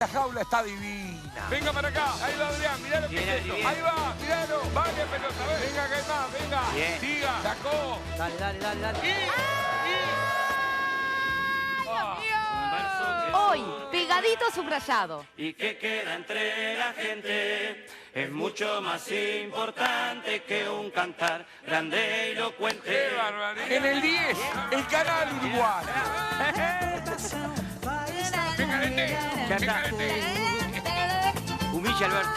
La jaula está divina. Venga para acá, ahí va Adrián, mirá lo que es eso. Ahí va, miralo, vale pelota, venga que hay más, venga. Bien. Siga, sacó. Dale. Hoy, pegadito subrayado. Y que queda entre la gente es mucho más importante que un cantar grande y elocuente. ¡Qué barbaridad! En el 10, el canal uruguayo. ¡Venga, Ya está. Humilla, Alberto.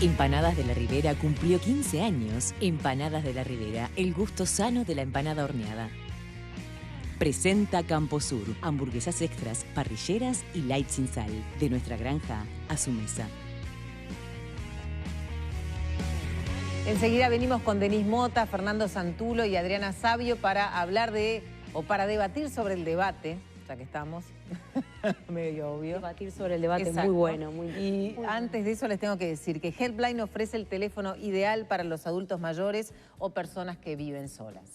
Empanadas de la Ribera cumplió 15 años. Empanadas de la Ribera, el gusto sano de la empanada horneada. Presenta Camposur, hamburguesas extras, parrilleras y light sin sal. De nuestra granja a su mesa. Enseguida venimos con Denis Mota, Fernando Santulo y Adriana Sabio para hablar para debatir sobre el debate, ya que estamos, medio obvio. Debatir sobre el debate. Exacto. Muy bueno. Y antes de eso les tengo que decir que Helpline ofrece el teléfono ideal para los adultos mayores o personas que viven solas.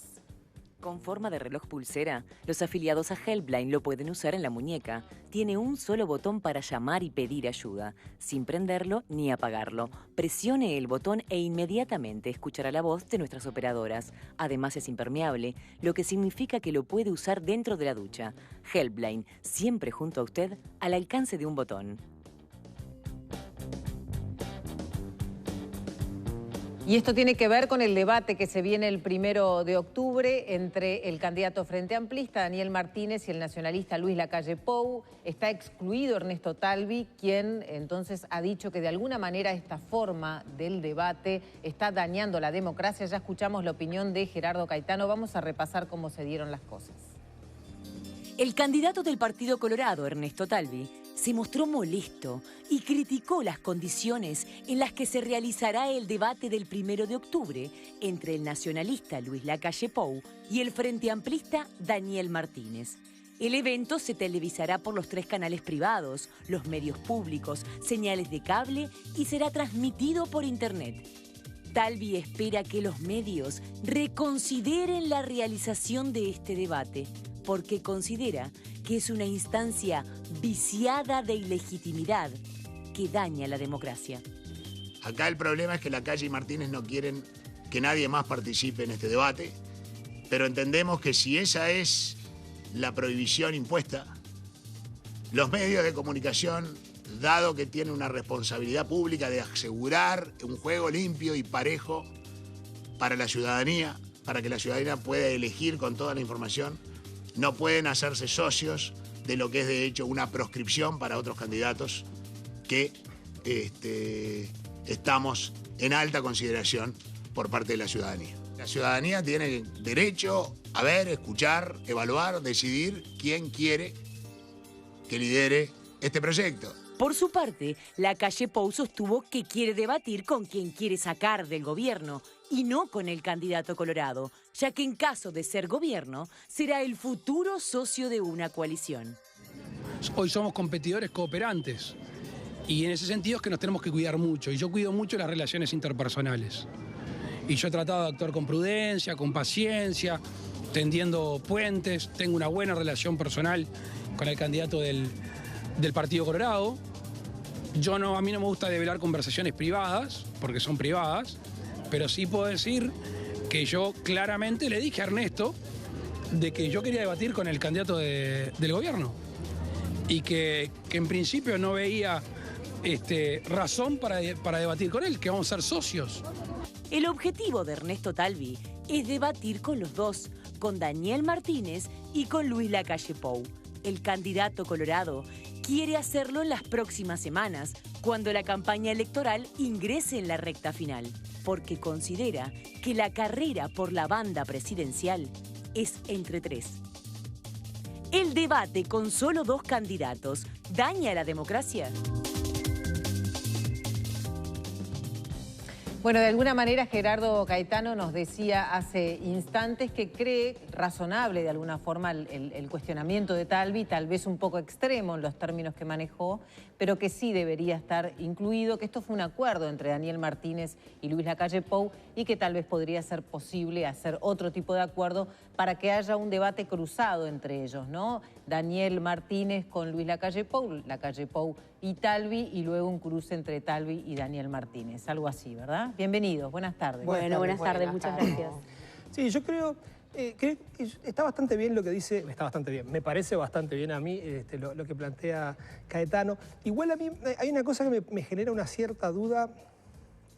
Con forma de reloj pulsera, los afiliados a Helpline lo pueden usar en la muñeca. Tiene un solo botón para llamar y pedir ayuda, sin prenderlo ni apagarlo. Presione el botón e inmediatamente escuchará la voz de nuestras operadoras. Además es impermeable, lo que significa que lo puede usar dentro de la ducha. Helpline, siempre junto a usted, al alcance de un botón. Y esto tiene que ver con el debate que se viene el 1 de octubre entre el candidato Frente Amplista, Daniel Martínez, y el nacionalista Luis Lacalle Pou. Está excluido Ernesto Talvi, quien entonces ha dicho que de alguna manera esta forma del debate está dañando la democracia. Ya escuchamos la opinión de Gerardo Caetano. Vamos a repasar cómo se dieron las cosas. El candidato del Partido Colorado, Ernesto Talvi, se mostró molesto y criticó las condiciones en las que se realizará el debate del 1 de octubre entre el nacionalista Luis Lacalle Pou y el frente amplista Daniel Martínez. El evento se televisará por los 3 canales privados, los medios públicos, señales de cable y será transmitido por internet. Talvi espera que los medios reconsideren la realización de este debate, porque considera que es una instancia viciada de ilegitimidad que daña la democracia. Acá el problema es que Lacalle y Martínez no quieren que nadie más participe en este debate, pero entendemos que si esa es la prohibición impuesta, los medios de comunicación, dado que tienen una responsabilidad pública de asegurar un juego limpio y parejo para la ciudadanía, para que la ciudadanía pueda elegir con toda la información, no pueden hacerse socios de lo que es de hecho una proscripción para otros candidatos que estamos en alta consideración por parte de la ciudadanía. La ciudadanía tiene derecho a ver, escuchar, evaluar, decidir quién quiere que lidere este proyecto. Por su parte, Lacalle Pou sostuvo que quiere debatir con quien quiere sacar del gobierno y no con el candidato colorado, ya que en caso de ser gobierno, será el futuro socio de una coalición. Hoy somos competidores cooperantes y en ese sentido es que nos tenemos que cuidar mucho, y yo cuido mucho las relaciones interpersonales. Y yo he tratado de actuar con prudencia, con paciencia, tendiendo puentes, tengo una buena relación personal con el candidato del Partido Colorado. A mí no me gusta develar conversaciones privadas, porque son privadas, pero sí puedo decir que yo claramente le dije a Ernesto de que yo quería debatir con el candidato del gobierno y que en principio no veía razón para debatir con él, que vamos a ser socios. El objetivo de Ernesto Talvi es debatir con los dos, con Daniel Martínez y con Luis Lacalle Pou. El candidato colorado quiere hacerlo en las próximas semanas, cuando la campaña electoral ingrese en la recta final, porque considera que la carrera por la banda presidencial es entre 3. ¿El debate con solo 2 candidatos daña la democracia? Bueno, de alguna manera Gerardo Caetano nos decía hace instantes que cree razonable de alguna forma el cuestionamiento de Talvi, tal vez un poco extremo en los términos que manejó, pero que sí debería estar incluido, que esto fue un acuerdo entre Daniel Martínez y Luis Lacalle Pou y que tal vez podría ser posible hacer otro tipo de acuerdo para que haya un debate cruzado entre ellos, ¿no? Daniel Martínez con Luis Lacalle Pou y Talvi, y luego un cruce entre Talvi y Daniel Martínez, algo así, ¿verdad? Bienvenidos, buenas tardes. Bueno, buenas tardes, muchas gracias. Sí, yo creo que está bastante bien lo que dice, me parece bastante bien a mí lo que plantea Caetano. Igual a mí hay una cosa que me genera una cierta duda,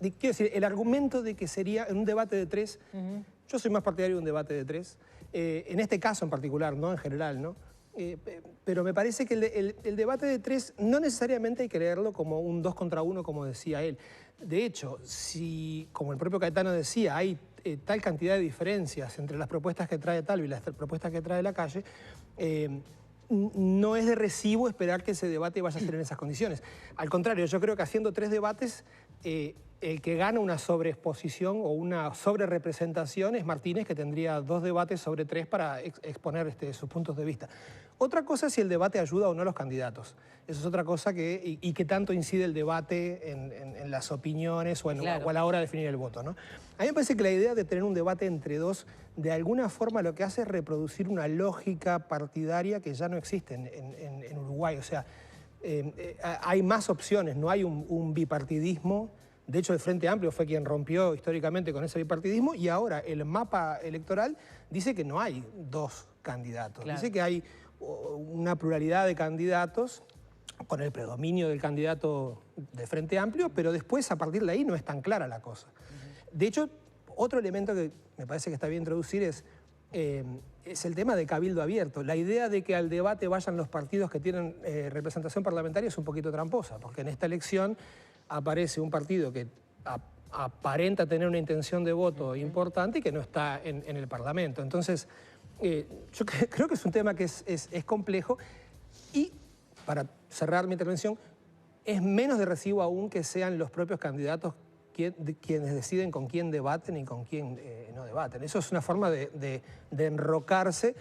quiero decir, el argumento de que sería en un debate de tres, yo soy más partidario de un debate de tres, en este caso en particular, no en general, ¿no? Pero me parece que el debate de tres no necesariamente hay que leerlo como un 2 contra 1, como decía él. De hecho, si, como el propio Caetano decía, hay tal cantidad de diferencias entre las propuestas que trae Talvi y las propuestas que trae Lacalle, no es de recibo esperar que ese debate vaya a ser en esas condiciones. Al contrario, yo creo que haciendo 3 debates, el que gana una sobreexposición o una sobrerepresentación es Martínez, que tendría 2 debates sobre 3 para exponer sus puntos de vista. Otra cosa es si el debate ayuda o no a los candidatos. Eso es otra cosa y que tanto incide el debate en las opiniones o, claro, o a la hora de definir el voto, ¿no? A mí me parece que la idea de tener un debate entre 2, de alguna forma lo que hace es reproducir una lógica partidaria que ya no existe en Uruguay. O sea, hay más opciones, no hay un bipartidismo. De hecho, el Frente Amplio fue quien rompió históricamente con ese bipartidismo, y ahora el mapa electoral dice que no hay 2 candidatos. Claro. Dice que hay una pluralidad de candidatos con el predominio del candidato de Frente Amplio, pero después, a partir de ahí, no es tan clara la cosa. De hecho, otro elemento que me parece que está bien introducir es el tema de cabildo abierto. La idea de que al debate vayan los partidos que tienen representación parlamentaria es un poquito tramposa, porque en esta elección aparece un partido que aparenta tener una intención de voto importante y que no está en el Parlamento. Entonces, yo creo que es un tema que es complejo, y para cerrar mi intervención, es menos de recibo aún que sean los propios candidatos quienes deciden con quién debaten y con quién no debaten. Eso es una forma de enrocarse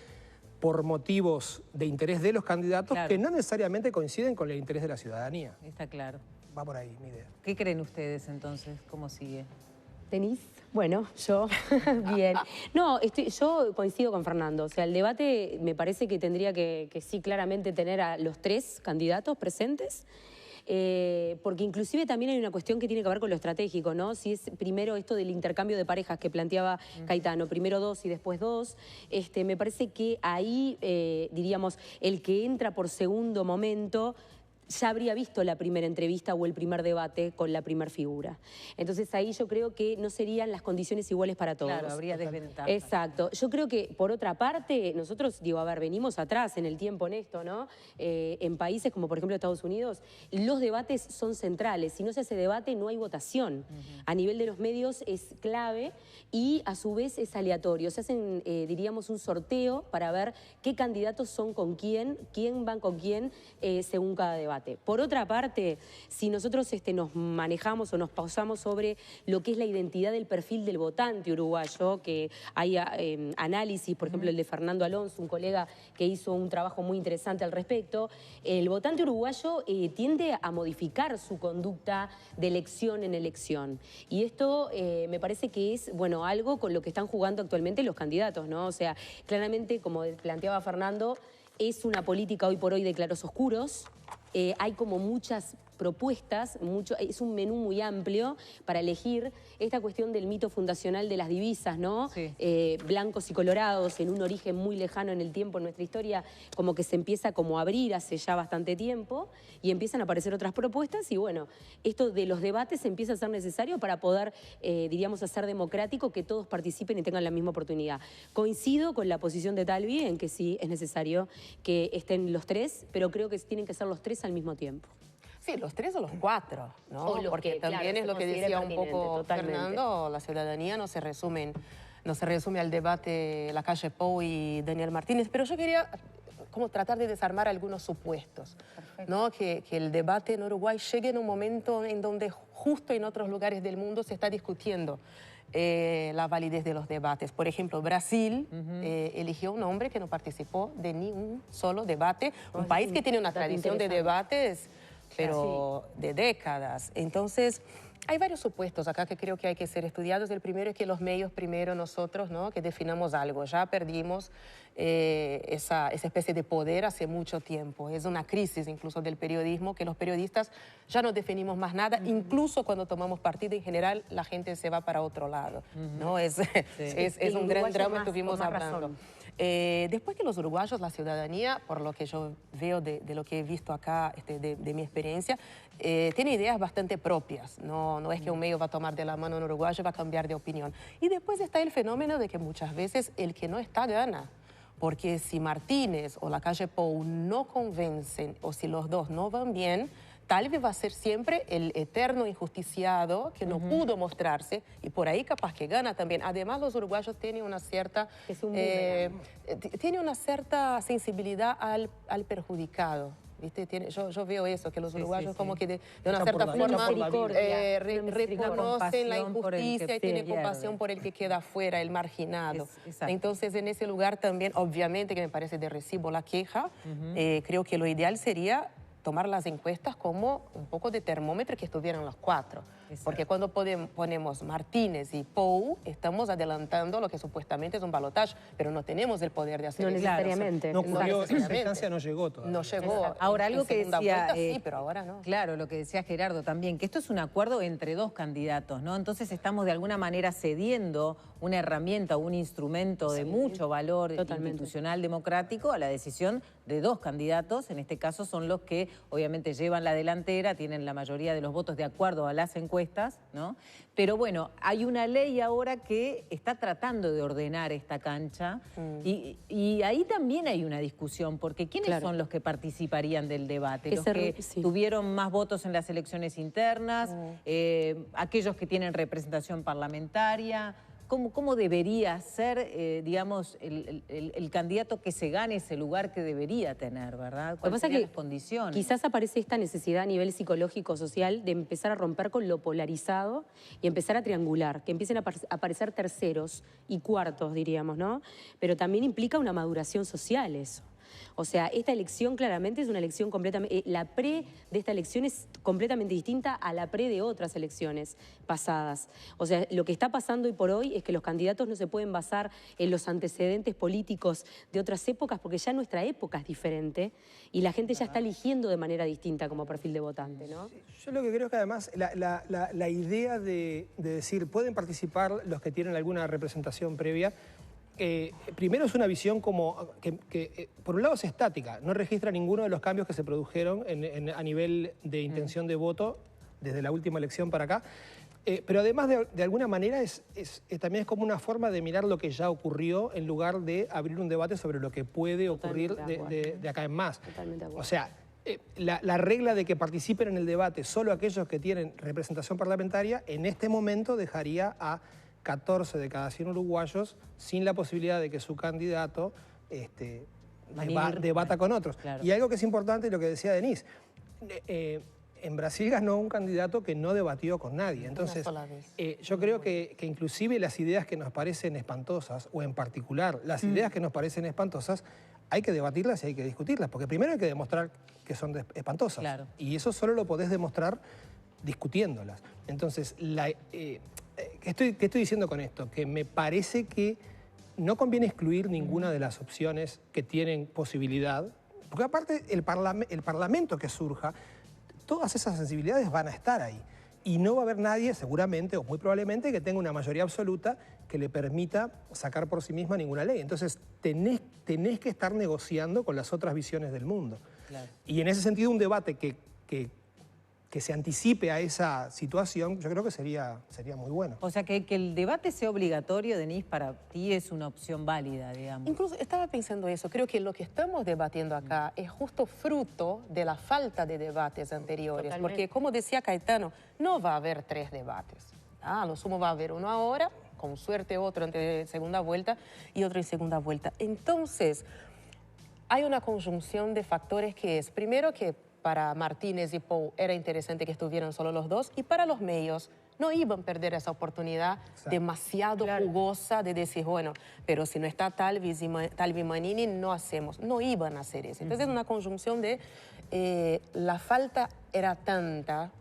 por motivos de interés de los candidatos, claro, que no necesariamente coinciden con el interés de la ciudadanía. Está claro. Va por ahí mi idea. ¿Qué creen ustedes entonces? ¿Cómo sigue? ¿Denise? Bueno, yo, bien. No, yo coincido con Fernando. O sea, el debate me parece que tendría que sí claramente tener a los 3 candidatos presentes. Porque inclusive también hay una cuestión que tiene que ver con lo estratégico, ¿no? Si es primero esto del intercambio de parejas que planteaba Caetano, primero 2 y después 2, me parece que ahí, diríamos, el que entra por segundo momento ya habría visto la primera entrevista o el primer debate con la primera figura. Entonces ahí yo creo que no serían las condiciones iguales para todos. Claro, habría desventaja. Exacto. Yo creo que, por otra parte, nosotros, digo, a ver, venimos atrás en el tiempo en esto, ¿no? En países como, por ejemplo, Estados Unidos, los debates son centrales. Si no se hace debate, no hay votación. A nivel de los medios es clave y, a su vez, es aleatorio. Se hacen, diríamos, un sorteo para ver qué candidatos son con quién van con quién, según cada debate. Por otra parte, si nosotros nos manejamos o nos pausamos sobre lo que es la identidad del perfil del votante uruguayo, que hay análisis, por ejemplo, el de Fernando Alonso, un colega que hizo un trabajo muy interesante al respecto, el votante uruguayo tiende a modificar su conducta de elección en elección. Y esto me parece que es, bueno, algo con lo que están jugando actualmente los candidatos, ¿no? O sea, claramente, como planteaba Fernando, es una política hoy por hoy de claros oscuros. Hay como muchas propuestas, es un menú muy amplio para elegir. Esta cuestión del mito fundacional de las divisas, ¿no? Sí. Blancos y colorados, en un origen muy lejano en el tiempo, en nuestra historia, como que se empieza como a abrir hace ya bastante tiempo y empiezan a aparecer otras propuestas, y bueno, esto de los debates empieza a ser necesario para poder, diríamos, hacer democrático, que todos participen y tengan la misma oportunidad. Coincido con la posición de Talvi en que sí es necesario que estén los 3, pero creo que tienen que ser los 3 al mismo tiempo. Sí, los 3 o los 4, ¿no? Porque también, claro, es lo que decía un poco Fernando, la ciudadanía no se resume al debate Lacalle Pou y Daniel Martínez. Pero yo quería como tratar de desarmar algunos supuestos, ¿no? Que el debate en Uruguay llegue en un momento en donde justo en otros lugares del mundo se está discutiendo la validez de los debates. Por ejemplo, Brasil eligió un hombre que no participó de ni un solo debate, un país que tiene una tradición de debates, pero de décadas. Entonces, hay varios supuestos acá que creo que hay que ser estudiados. El primero es que los medios, primero nosotros, ¿no? Que definamos algo. Ya perdimos esa especie de poder hace mucho tiempo. Es una crisis incluso del periodismo, que los periodistas ya no definimos más nada. Incluso cuando tomamos partido, en general, la gente se va para otro lado, ¿no? Es un gran drama que estuvimos hablando. Después que los uruguayos, la ciudadanía, por lo que yo veo de lo que he visto acá, de mi experiencia, tiene ideas bastante propias. No es que un medio va a tomar de la mano a un uruguayo y va a cambiar de opinión. Y después está el fenómeno de que muchas veces el que no está gana. Porque si Martínez o la calle Pou no convencen, o si los dos no van bien, Talvi va a ser siempre el eterno injusticiado que no pudo mostrarse, y por ahí capaz que gana también. Además, los uruguayos tienen una cierta, sensibilidad al perjudicado. ¿Viste? yo veo eso, que los uruguayos como que de una cierta forma reconocen la injusticia y tienen compasión por el que queda afuera, el marginado. Entonces, en ese lugar también, obviamente que me parece de recibo la queja, creo que lo ideal sería tomar las encuestas como un poco de termómetro que estuvieran los cuatro. Porque cuando ponemos Martínez y Pou, estamos adelantando lo que supuestamente es un balotaje, pero no tenemos el poder de hacer eso. No necesariamente. No ocurrió, esa instancia no llegó todavía. No llegó. Ahora, algo que decía... sí, pero ahora no. Claro, lo que decía Gerardo también, que esto es un acuerdo entre dos candidatos, ¿no? Entonces estamos de alguna manera cediendo una herramienta o un instrumento de mucho valor institucional democrático a la decisión de dos candidatos. En este caso son los que obviamente llevan la delantera, tienen la mayoría de los votos de acuerdo a las encuestas, ¿no? Pero bueno, hay una ley ahora que está tratando de ordenar esta cancha y ahí también hay una discusión, porque ¿quiénes son los que participarían del debate? Los que tuvieron más votos en las elecciones internas, aquellos que tienen representación parlamentaria. ¿Cómo debería ser, digamos, el candidato que se gane ese lugar que debería tener, ¿verdad? ¿Cuáles serían las condiciones? Quizás aparece esta necesidad a nivel psicológico, social, de empezar a romper con lo polarizado y empezar a triangular, que empiecen a aparecer terceros y cuartos, diríamos, ¿no? Pero también implica una maduración social eso. O sea, esta elección claramente es una elección completamente... la pre de esta elección es completamente distinta a la pre de otras elecciones pasadas. O sea, lo que está pasando hoy por hoy es que los candidatos no se pueden basar en los antecedentes políticos de otras épocas, porque ya nuestra época es diferente y la gente ya está eligiendo de manera distinta como perfil de votante, ¿no? Yo lo que creo es que además la idea de decir pueden participar los que tienen alguna representación previa, primero es una visión como que por un lado es estática, no registra ninguno de los cambios que se produjeron a nivel de intención de voto desde la última elección para acá, pero además de alguna manera también es como una forma de mirar lo que ya ocurrió en lugar de abrir un debate sobre lo que puede ocurrir de acá en más. O sea, la regla de que participen en el debate solo aquellos que tienen representación parlamentaria en este momento dejaría a 14 de cada 100 uruguayos sin la posibilidad de que su candidato debata con otros. Claro. Y algo que es importante, lo que decía Denise, en Brasil ganó un candidato que no debatió con nadie. Entonces, yo creo que inclusive las ideas que nos parecen espantosas, o en particular las ideas que nos parecen espantosas, hay que debatirlas y hay que discutirlas, porque primero hay que demostrar que son espantosas. Claro. Y eso solo lo podés demostrar discutiéndolas. Entonces, ¿qué estoy diciendo con esto? Que me parece que no conviene excluir ninguna de las opciones que tienen posibilidad, porque aparte el parlamento que surja, todas esas sensibilidades van a estar ahí. Y no va a haber nadie, seguramente o muy probablemente, que tenga una mayoría absoluta que le permita sacar por sí misma ninguna ley. Entonces tenés que estar negociando con las otras visiones del mundo. Claro. Y en ese sentido un debate que se anticipe a esa situación, yo creo que sería muy bueno. O sea, que el debate sea obligatorio, Denise, para ti es una opción válida, digamos. Incluso estaba pensando eso, creo que lo que estamos debatiendo acá es justo fruto de la falta de debates anteriores. Totalmente. Porque, como decía Caetano, no va a haber 3 debates. A lo sumo va a haber uno ahora, con suerte otro en segunda vuelta y otro en segunda vuelta. Entonces, hay una conjunción de factores que es, primero que para Martínez y Pou era interesante que estuvieran solo los dos, y para los medios no iban a perder esa oportunidad demasiado jugosa de decir, bueno, pero si no está Talvi y Manini, no hacemos. No iban a hacer eso. Entonces es una conjunción de la falta era tanta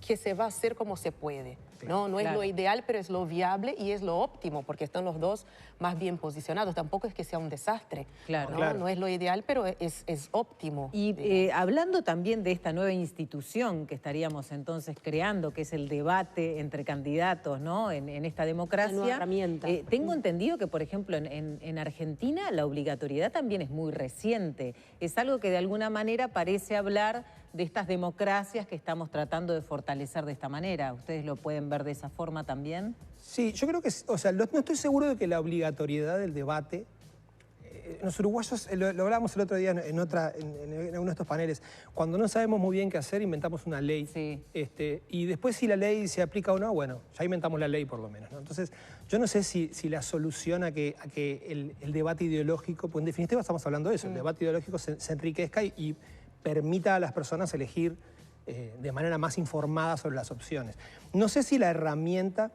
que se va a hacer como se puede. No es lo ideal, pero es lo viable y es lo óptimo, porque están los dos más bien posicionados. Tampoco es que sea un desastre. No es lo ideal, pero es óptimo. Y hablando también de esta nueva institución que estaríamos entonces creando, que es el debate entre candidatos, ¿no? en esta democracia. Una nueva herramienta. Tengo entendido que, por ejemplo, en Argentina la obligatoriedad también es muy reciente. Es algo que de alguna manera parece hablar de estas democracias que estamos tratando de fortalecer de esta manera. ¿Ustedes lo pueden ver de esa forma también? Sí, yo creo que, o sea, no estoy seguro de que la obligatoriedad del debate, los uruguayos, lo hablábamos el otro día en uno de estos paneles, cuando no sabemos muy bien qué hacer, inventamos una ley. Y después si la ley se aplica o no, bueno, ya inventamos la ley por lo menos, ¿no? Entonces, yo no sé si la solución a que el debate ideológico, pues en definitiva estamos hablando de eso, el debate ideológico se enriquezca y permita a las personas elegir de manera más informada sobre las opciones. No sé si la herramienta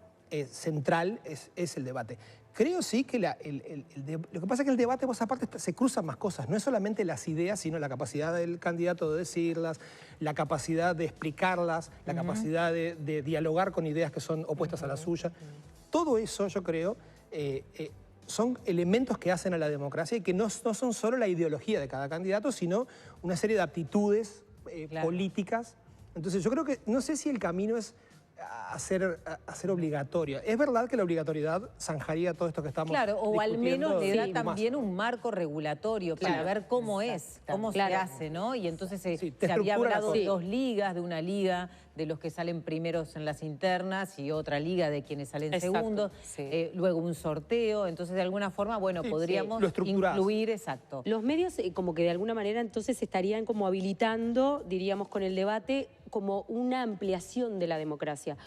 central es el debate. Creo sí que lo que pasa es que el debate, vos aparte, se cruzan más cosas. No es solamente las ideas, sino la capacidad del candidato de decirlas, la capacidad de explicarlas, la capacidad de dialogar con ideas que son opuestas a la suya. Todo eso, yo creo, son elementos que hacen a la democracia y que no son solo la ideología de cada candidato, sino una serie de aptitudes políticas. Entonces yo creo que, no sé si el camino es hacer obligatorio. Es verdad que la obligatoriedad zanjaría todo esto que estamos discutiendo. O al menos le da también un marco regulatorio para ver cómo cómo se hace, ¿no? Y entonces se había hablado de dos ligas, de una liga de los que salen primeros en las internas y otra liga de quienes salen segundos, luego un sorteo, entonces de alguna forma, bueno, podríamos incluir, Los medios como que de alguna manera entonces estarían como habilitando, diríamos, con el debate como una ampliación de la democracia.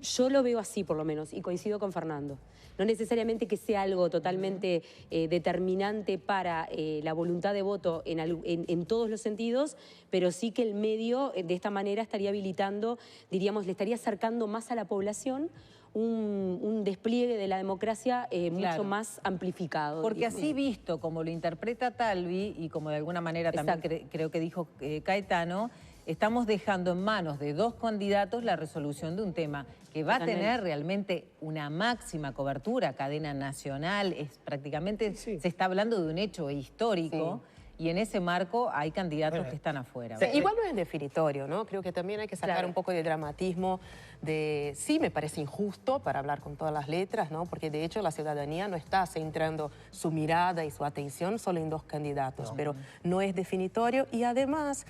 Yo lo veo así, por lo menos, y coincido con Fernando. No necesariamente que sea algo totalmente determinante para la voluntad de voto en todos los sentidos, pero sí que el medio de esta manera estaría habilitando, diríamos, le estaría acercando más a la población un despliegue de la democracia mucho más amplificado. Porque así visto, como lo interpreta Talvi y como de alguna manera también creo que dijo Caetano, estamos dejando en manos de dos candidatos la resolución de un tema que va a tener realmente una máxima cobertura, cadena nacional, prácticamente se está hablando de un hecho histórico. Y en ese marco hay candidatos que están afuera. Igual no es definitorio, ¿no? Creo que también hay que sacar un poco de dramatismo de... Sí, me parece injusto, para hablar con todas las letras, ¿no? Porque de hecho la ciudadanía no está centrando su mirada y su atención solo en dos candidatos, pero no es definitorio. Y además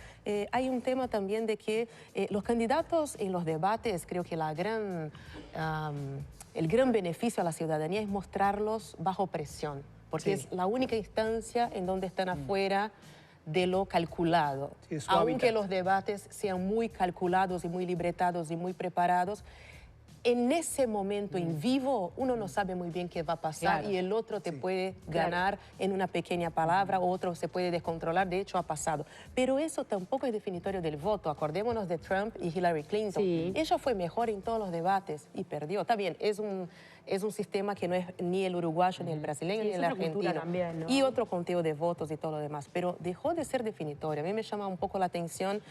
hay un tema también de que los candidatos en los debates, creo que el gran beneficio a la ciudadanía es mostrarlos bajo presión. Porque es la única instancia en donde están afuera de lo calculado. Aunque los debates sean muy calculados y muy libretados y muy preparados, en ese momento en vivo uno no sabe muy bien qué va a pasar y el otro te puede ganar en una pequeña palabra, otro se puede descontrolar, de hecho ha pasado. Pero eso tampoco es definitorio del voto. Acordémonos de Trump y Hillary Clinton. Ella fue mejor en todos los debates y perdió. Está bien, es un sistema que no es ni el uruguayo, ni el brasileño, ni el argentino. También, ¿no? Y otro conteo de votos y todo lo demás. Pero dejó de ser definitorio. A mí me llama un poco la atención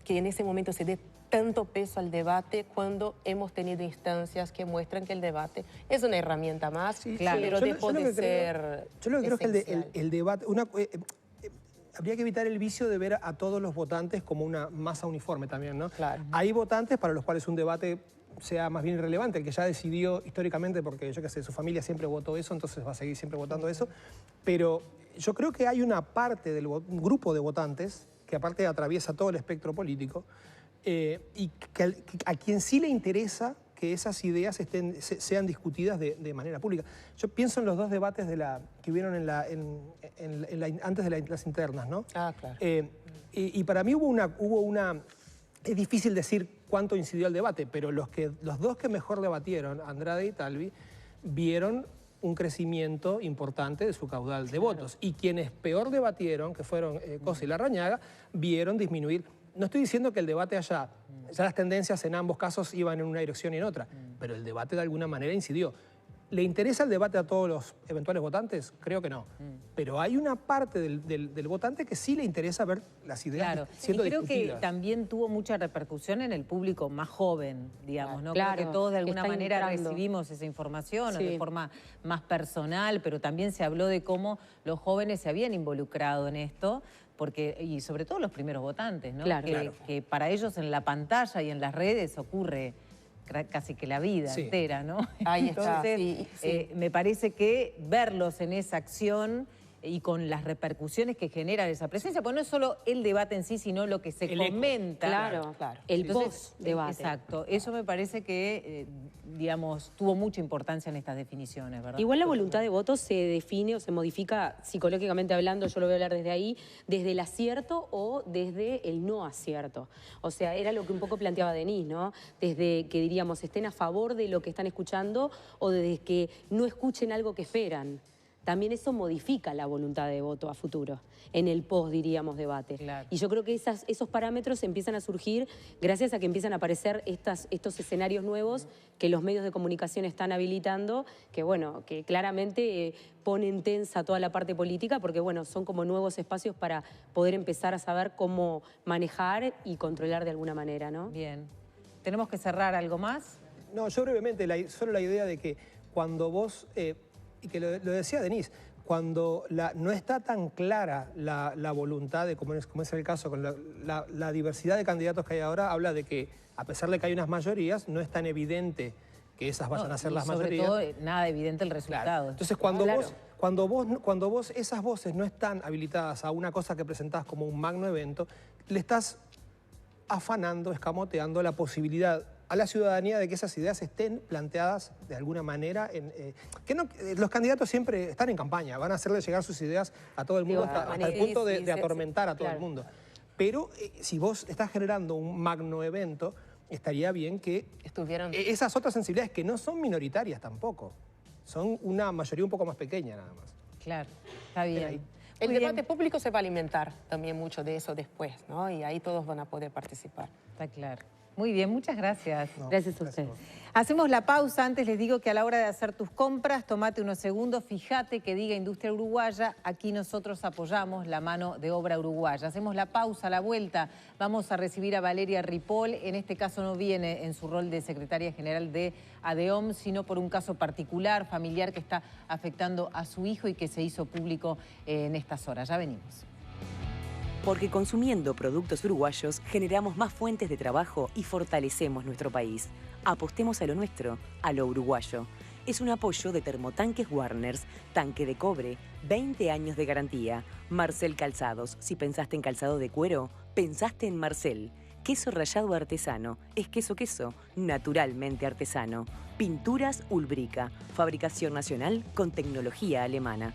que en ese momento se dé tanto peso al debate cuando hemos tenido instancias que muestran que el debate es una herramienta más, pero dejó de ser Yo lo que creo es que el debate... habría que evitar el vicio de ver a todos los votantes como una masa uniforme también, ¿no? Hay votantes para los cuales un debate sea más bien irrelevante, el que ya decidió históricamente, porque yo qué sé, su familia siempre votó eso, entonces va a seguir siempre votando eso, pero yo creo que hay una parte del grupo de votantes que aparte atraviesa todo el espectro político y que a quien sí le interesa que esas ideas sean discutidas de manera pública. Yo pienso en los dos debates que hubieron antes de las internas, ¿no? Y para mí hubo una... Es difícil decir cuánto incidió el debate, pero los dos que mejor debatieron, Andrade y Talvi, vieron un crecimiento importante de su caudal de votos. Y quienes peor debatieron, que fueron Cossa y Larrañaga, vieron disminuir. No estoy diciendo que el debate ya las tendencias en ambos casos iban en una dirección y en otra, pero el debate de alguna manera incidió. ¿Le interesa el debate a todos los eventuales votantes? Creo que no. Pero hay una parte del votante que sí le interesa ver las ideas siendo y creo discutidas. que también tuvo mucha repercusión en el público más joven, digamos, ¿no? Claro, creo que todos de alguna está manera entrando. recibimos esa información Sí. o de forma más personal, pero también se habló de cómo los jóvenes se habían involucrado en esto, porque, y sobre todo los primeros votantes, ¿no? Claro. Que para ellos en la pantalla y en las redes ocurre casi que la vida entera, ¿no? Ahí está, Entonces, me parece que verlos en esa acción y con las repercusiones que genera esa presencia, pues no es solo el debate en sí, sino lo que se comenta. Claro, el post-debate. Exacto, eso me parece que, digamos, tuvo mucha importancia en estas definiciones, ¿verdad? Igual la voluntad de voto se define o se modifica psicológicamente hablando, yo lo voy a hablar desde ahí, desde el acierto o desde el no acierto. O sea, era lo que un poco planteaba Denise, ¿no? Desde que, diríamos, estén a favor de lo que están escuchando o desde que no escuchen algo que esperan. También eso modifica la voluntad de voto a futuro, en el post, diríamos, debate. Claro. Y yo creo que esos parámetros empiezan a surgir gracias a que empiezan a aparecer estos escenarios nuevos que los medios de comunicación están habilitando, que bueno, que claramente ponen tensa toda la parte política, porque bueno, son como nuevos espacios para poder empezar a saber cómo manejar y controlar de alguna manera, ¿no? Bien. ¿Tenemos que cerrar algo más? No, yo brevemente, solo la idea de que cuando vos... y que lo decía Denise, cuando no está tan clara la voluntad de, como es el caso con la diversidad de candidatos que hay ahora, habla de que a pesar de que hay unas mayorías, no es tan evidente que esas vayan a ser las mayorías. Sobre todo, nada evidente el resultado. Claro. Entonces, cuando vos esas voces no están habilitadas a una cosa que presentás como un magno evento, le estás afanando, escamoteando la posibilidad a la ciudadanía de que esas ideas estén planteadas de alguna manera. Los candidatos siempre están en campaña, van a hacerle llegar sus ideas a todo el mundo hasta el punto de atormentar a todo el mundo. Pero si vos estás generando un magno evento, estaría bien que esas otras sensibilidades, que no son minoritarias tampoco, son una mayoría un poco más pequeña nada más. Claro, está bien. El debate público se va a alimentar también mucho de eso después, ¿no? Y ahí todos van a poder participar. Está claro. Muy bien, muchas gracias. Gracias a ustedes. Hacemos la pausa. Antes les digo que a la hora de hacer tus compras, tomate unos segundos, fíjate que diga Industria Uruguaya. Aquí nosotros apoyamos la mano de obra uruguaya. Hacemos la pausa, la vuelta. Vamos a recibir a Valeria Ripoll. En este caso no viene en su rol de secretaria general de ADEOM, sino por un caso particular, familiar, que está afectando a su hijo y que se hizo público en estas horas. Ya venimos. Porque consumiendo productos uruguayos generamos más fuentes de trabajo y fortalecemos nuestro país. Apostemos a lo nuestro, a lo uruguayo. Es un apoyo de Termotanques Warners, tanque de cobre, 20 años de garantía. Marcel Calzados, si pensaste en calzado de cuero, pensaste en Marcel. Queso rallado artesano, es queso, naturalmente artesano. Pinturas Ulbrica, fabricación nacional con tecnología alemana.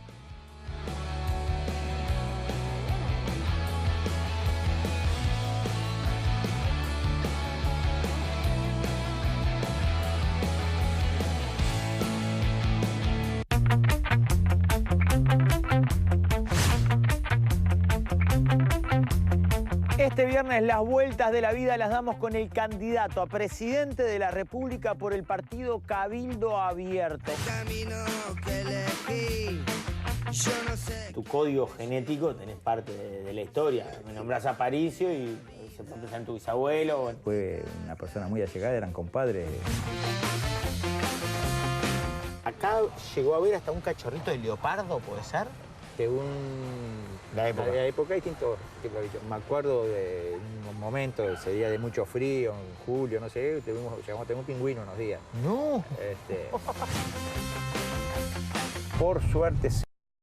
Este viernes las vueltas de la vida las damos con el candidato a presidente de la República por el partido Cabildo Abierto. Tu código genético tenés parte de la historia. Me nombrás a Aparicio y se puede pensar en tu bisabuelo. Fue una persona muy allegada, eran compadres. Acá llegó a haber hasta un cachorrito de leopardo, ¿puede ser? Según la época distinto. Me acuerdo de un momento, ese día de mucho frío, en julio, no sé, llegamos a tener un pingüino unos días. ¡No! Por suerte,